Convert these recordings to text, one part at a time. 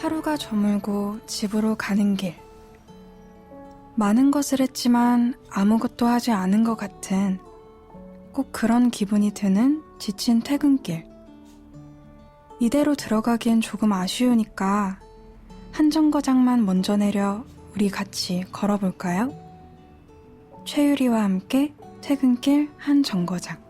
하루가 저물고 집으로 가는 길. 많은 것을 했지만 아무것도 하지 않은 것 같은 꼭 그런 기분이 드는 지친 퇴근길. 이대로 들어가기엔 조금 아쉬우니까 한 정거장만 먼저 내려 우리 같이 걸어볼까요? 최유리와 함께 퇴근길 한 정거장.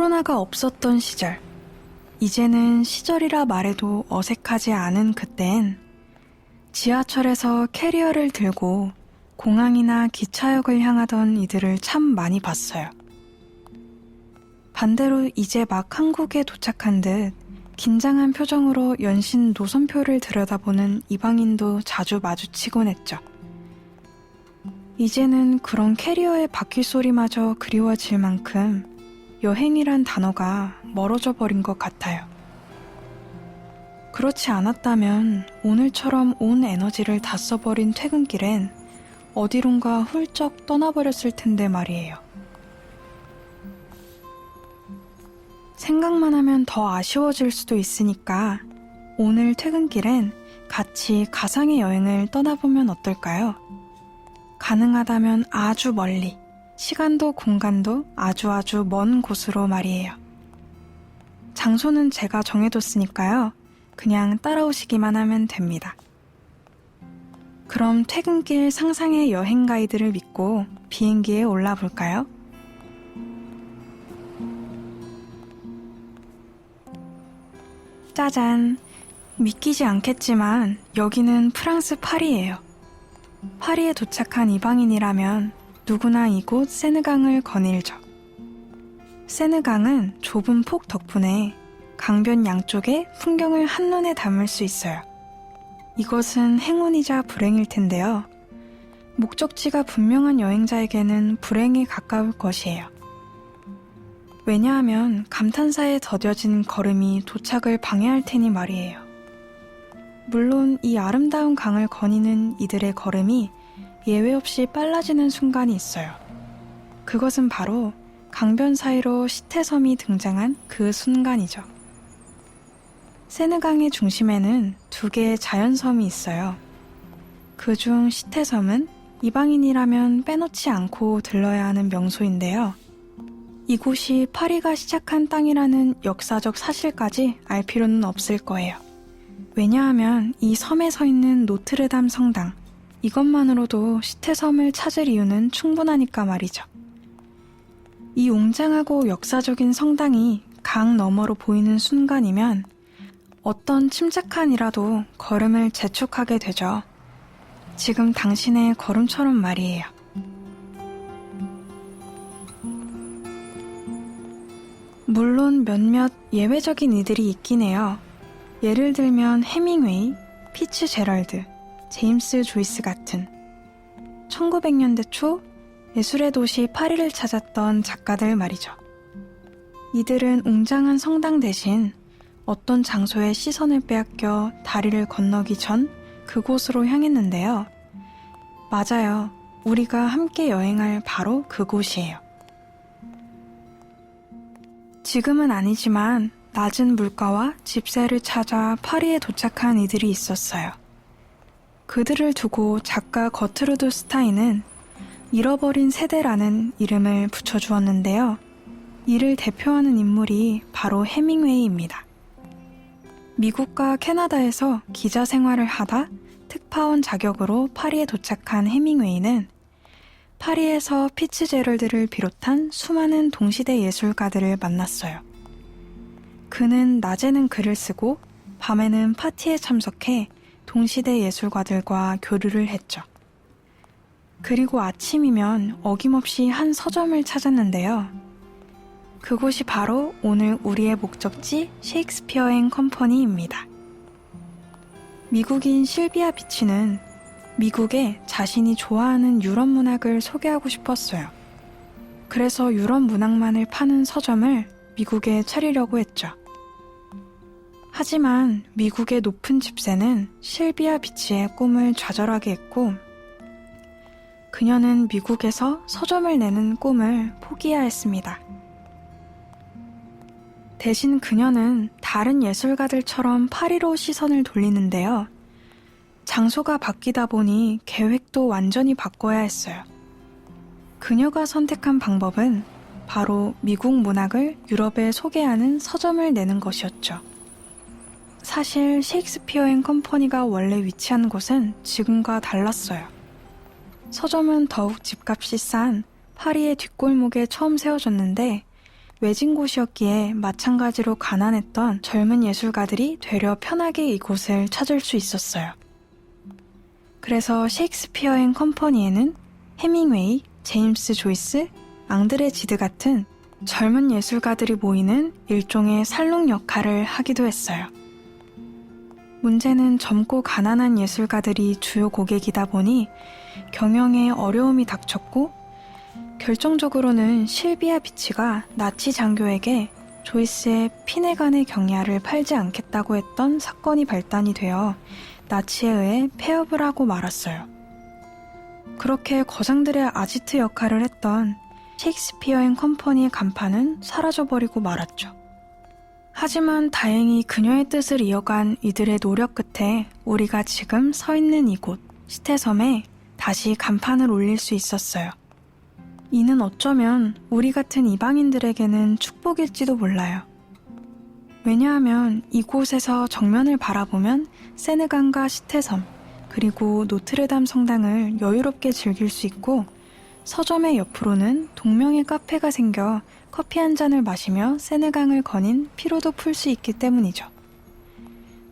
코로나가 없었던 시절, 이제는 시절이라 말해도 어색하지 않은 그땐 지하철에서 캐리어를 들고 공항이나 기차역을 향하던 이들을 참 많이 봤어요. 반대로 이제 막 한국에 도착한 듯 긴장한 표정으로 연신 노선표를 들여다보는 이방인도 자주 마주치곤 했죠. 이제는 그런 캐리어의 바퀴 소리마저 그리워질 만큼 여행이란 단어가 멀어져 버린 것 같아요. 그렇지 않았다면 오늘처럼 온 에너지를 다 써버린 퇴근길엔 어디론가 훌쩍 떠나버렸을 텐데 말이에요. 생각만 하면 더 아쉬워질 수도 있으니까 오늘 퇴근길엔 같이 가상의 여행을 떠나보면 어떨까요? 가능하다면 아주 멀리, 시간도 공간도 아주 먼 곳으로 말이에요. 장소는 제가 정해뒀으니까요. 그냥 따라오시기만 하면 됩니다. 그럼 퇴근길 상상의 여행 가이드를 믿고 비행기에 올라볼까요? 짜잔! 믿기지 않겠지만 여기는 프랑스 파리예요. 파리에 도착한 이방인이라면 누구나 이곳 세느강을 거닐죠. 세느강은 좁은 폭 덕분에 강변 양쪽의 풍경을 한눈에 담을 수 있어요. 이것은 행운이자 불행일 텐데요. 목적지가 분명한 여행자에게는 불행에 가까울 것이에요. 왜냐하면 감탄사에 더뎌진 걸음이 도착을 방해할 테니 말이에요. 물론 이 아름다운 강을 거니는 이들의 걸음이 예외 없이 빨라지는 순간이 있어요. 그것은 바로 강변 사이로 시태섬이 등장한 그 순간이죠. 세느강의 중심에는 두 개의 자연섬이 있어요. 그중 시태섬은 이방인이라면 빼놓지 않고 들러야 하는 명소인데요. 이곳이 파리가 시작한 땅이라는 역사적 사실까지 알 필요는 없을 거예요. 왜냐하면 이 섬에 서 있는 노트르담 성당, 이것만으로도 시태섬을 찾을 이유는 충분하니까 말이죠. 이 웅장하고 역사적인 성당이 강 너머로 보이는 순간이면 어떤 침착한 이라도 걸음을 재촉하게 되죠. 지금 당신의 걸음처럼 말이에요. 물론 몇몇 예외적인 이들이 있긴 해요. 예를 들면 해밍웨이, 피츠제럴드, 제임스 조이스 같은 1900년대 초 예술의 도시 파리를 찾았던 작가들 말이죠. 이들은 웅장한 성당 대신 어떤 장소에 시선을 빼앗겨 다리를 건너기 전 그곳으로 향했는데요. 맞아요. 우리가 함께 여행할 바로 그곳이에요. 지금은 아니지만 낮은 물가와 집세를 찾아 파리에 도착한 이들이 있었어요. 그들을 두고 작가 거트루드 스타인은 잃어버린 세대라는 이름을 붙여주었는데요. 이를 대표하는 인물이 바로 해밍웨이입니다. 미국과 캐나다에서 기자 생활을 하다 특파원 자격으로 파리에 도착한 해밍웨이는 파리에서 피츠제럴드를 비롯한 수많은 동시대 예술가들을 만났어요. 그는 낮에는 글을 쓰고 밤에는 파티에 참석해 동시대 예술가들과 교류를 했죠. 그리고 아침이면 어김없이 한 서점을 찾았는데요. 그곳이 바로 오늘 우리의 목적지 셰익스피어 앤 컴퍼니입니다. 미국인 실비아 비치는 미국에 자신이 좋아하는 유럽 문학을 소개하고 싶었어요. 그래서 유럽 문학만을 파는 서점을 미국에 차리려고 했죠. 하지만 미국의 높은 집세는 실비아 비치의 꿈을 좌절하게 했고 그녀는 미국에서 서점을 내는 꿈을 포기해야 했습니다. 대신 그녀는 다른 예술가들처럼 파리로 시선을 돌리는데요. 장소가 바뀌다 보니 계획도 완전히 바꿔야 했어요. 그녀가 선택한 방법은 바로 미국 문학을 유럽에 소개하는 서점을 내는 것이었죠. 사실 셰익스피어 앤 컴퍼니가 원래 위치한 곳은 지금과 달랐어요. 서점은 더욱 집값이 싼 파리의 뒷골목에 처음 세워졌는데 외진 곳이었기에 마찬가지로 가난했던 젊은 예술가들이 되려 편하게 이곳을 찾을 수 있었어요. 그래서 셰익스피어 앤 컴퍼니에는 해밍웨이, 제임스 조이스, 앙드레 지드 같은 젊은 예술가들이 모이는 일종의 살롱 역할을 하기도 했어요. 문제는 젊고 가난한 예술가들이 주요 고객이다 보니 경영에 어려움이 닥쳤고 결정적으로는 실비아 비치가 나치 장교에게 조이스의 피네간의 경야를 팔지 않겠다고 했던 사건이 발단이 되어 나치에 의해 폐업을 하고 말았어요. 그렇게 거장들의 아지트 역할을 했던 셰익스피어 앤 컴퍼니의 간판은 사라져버리고 말았죠. 하지만 다행히 그녀의 뜻을 이어간 이들의 노력 끝에 우리가 지금 서 있는 이곳, 시태섬에 다시 간판을 올릴 수 있었어요. 이는 어쩌면 우리 같은 이방인들에게는 축복일지도 몰라요. 왜냐하면 이곳에서 정면을 바라보면 세느강과 시태섬, 그리고 노트르담 성당을 여유롭게 즐길 수 있고 서점의 옆으로는 동명의 카페가 생겨 커피 한 잔을 마시며 세느강을 거닌 피로도 풀 수 있기 때문이죠.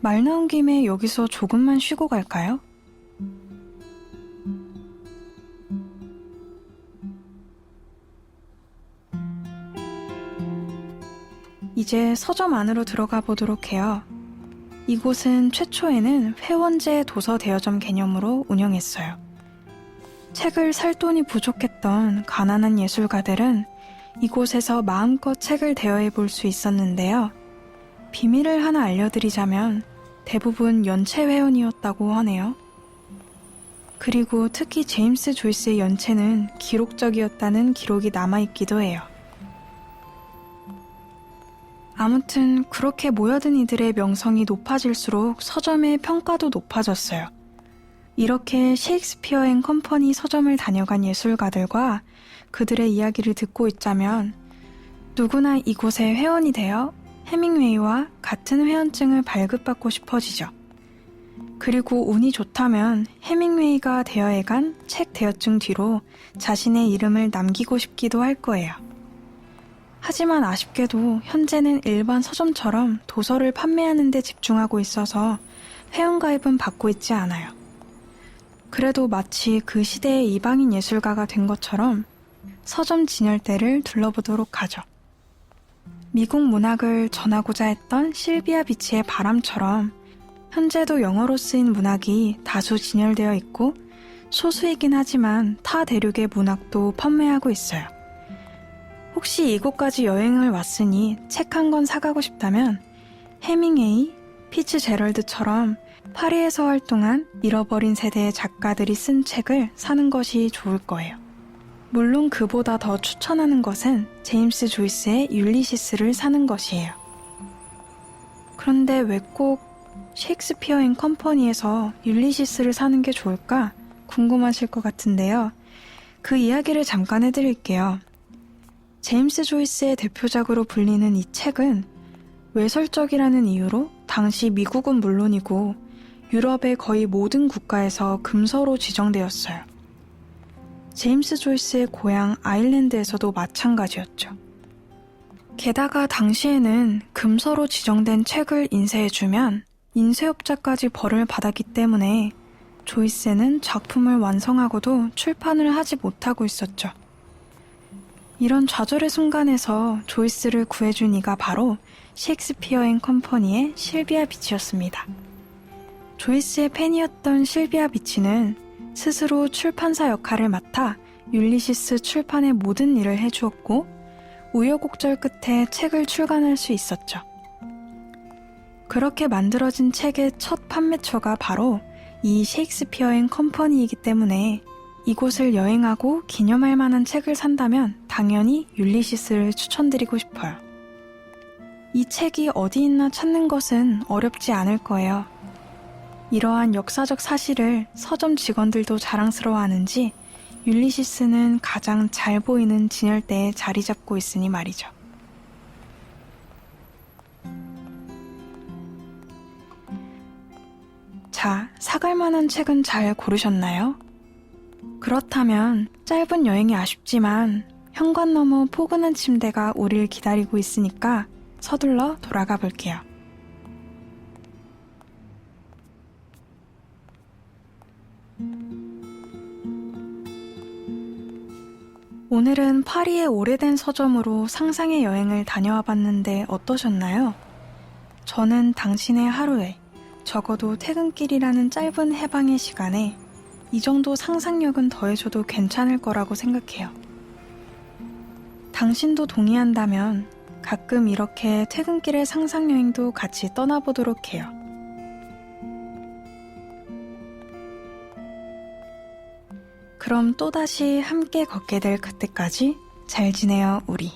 말 나온 김에 여기서 조금만 쉬고 갈까요? 이제 서점 안으로 들어가 보도록 해요. 이곳은 최초에는 회원제 도서 대여점 개념으로 운영했어요. 책을 살 돈이 부족했던 가난한 예술가들은 이곳에서 마음껏 책을 대여해 볼 수 있었는데요. 비밀을 하나 알려드리자면 대부분 연체 회원이었다고 하네요. 그리고 특히 제임스 조이스의 연체는 기록적이었다는 기록이 남아있기도 해요. 아무튼 그렇게 모여든 이들의 명성이 높아질수록 서점의 평가도 높아졌어요. 이렇게 셰익스피어 앤 컴퍼니 서점을 다녀간 예술가들과 그들의 이야기를 듣고 있자면 누구나 이곳에 회원이 되어 해밍웨이와 같은 회원증을 발급받고 싶어지죠. 그리고 운이 좋다면 해밍웨이가 대여해간 책 대여증 뒤로 자신의 이름을 남기고 싶기도 할 거예요. 하지만 아쉽게도 현재는 일반 서점처럼 도서를 판매하는 데 집중하고 있어서 회원가입은 받고 있지 않아요. 그래도 마치 그 시대의 이방인 예술가가 된 것처럼 서점 진열대를 둘러보도록 하죠. 미국 문학을 전하고자 했던 실비아 비치의 바람처럼 현재도 영어로 쓰인 문학이 다수 진열되어 있고 소수이긴 하지만 타 대륙의 문학도 판매하고 있어요. 혹시 이곳까지 여행을 왔으니 책 한 권 사가고 싶다면 해밍웨이, 피츠제럴드처럼 파리에서 활동한 잃어버린 세대의 작가들이 쓴 책을 사는 것이 좋을 거예요. 물론 그보다 더 추천하는 것은 제임스 조이스의 율리시스를 사는 것이에요. 그런데 왜 꼭 셰익스피어 앤 컴퍼니에서 율리시스를 사는 게 좋을까 궁금하실 것 같은데요. 그 이야기를 잠깐 해드릴게요. 제임스 조이스의 대표작으로 불리는 이 책은 외설적이라는 이유로 당시 미국은 물론이고 유럽의 거의 모든 국가에서 금서로 지정되었어요. 제임스 조이스의 고향 아일랜드에서도 마찬가지였죠. 게다가 당시에는 금서로 지정된 책을 인쇄해주면 인쇄업자까지 벌을 받았기 때문에 조이스는 작품을 완성하고도 출판을 하지 못하고 있었죠. 이런 좌절의 순간에서 조이스를 구해준 이가 바로 셰익스피어 앤 컴퍼니의 실비아 비치였습니다. 조이스의 팬이었던 실비아 비치는 스스로 출판사 역할을 맡아 율리시스 출판의 모든 일을 해주었고 우여곡절 끝에 책을 출간할 수 있었죠. 그렇게 만들어진 책의 첫 판매처가 바로 이 셰익스피어 앤 컴퍼니이기 때문에 이곳을 여행하고 기념할 만한 책을 산다면 당연히 율리시스를 추천드리고 싶어요. 이 책이 어디 있나 찾는 것은 어렵지 않을 거예요. 이러한 역사적 사실을 서점 직원들도 자랑스러워하는지 율리시스는 가장 잘 보이는 진열대에 자리 잡고 있으니 말이죠. 자, 사갈 만한 책은 잘 고르셨나요? 그렇다면 짧은 여행이 아쉽지만 현관 너머 포근한 침대가 우릴 기다리고 있으니까 서둘러 돌아가 볼게요. 오늘은 파리의 오래된 서점으로 상상의 여행을 다녀와 봤는데 어떠셨나요? 저는 당신의 하루에, 적어도 퇴근길이라는 짧은 해방의 시간에 이 정도 상상력은 더해줘도 괜찮을 거라고 생각해요. 당신도 동의한다면 가끔 이렇게 퇴근길의 상상여행도 같이 떠나보도록 해요. 그럼 또다시 함께 걷게 될 그때까지 잘 지내요, 우리.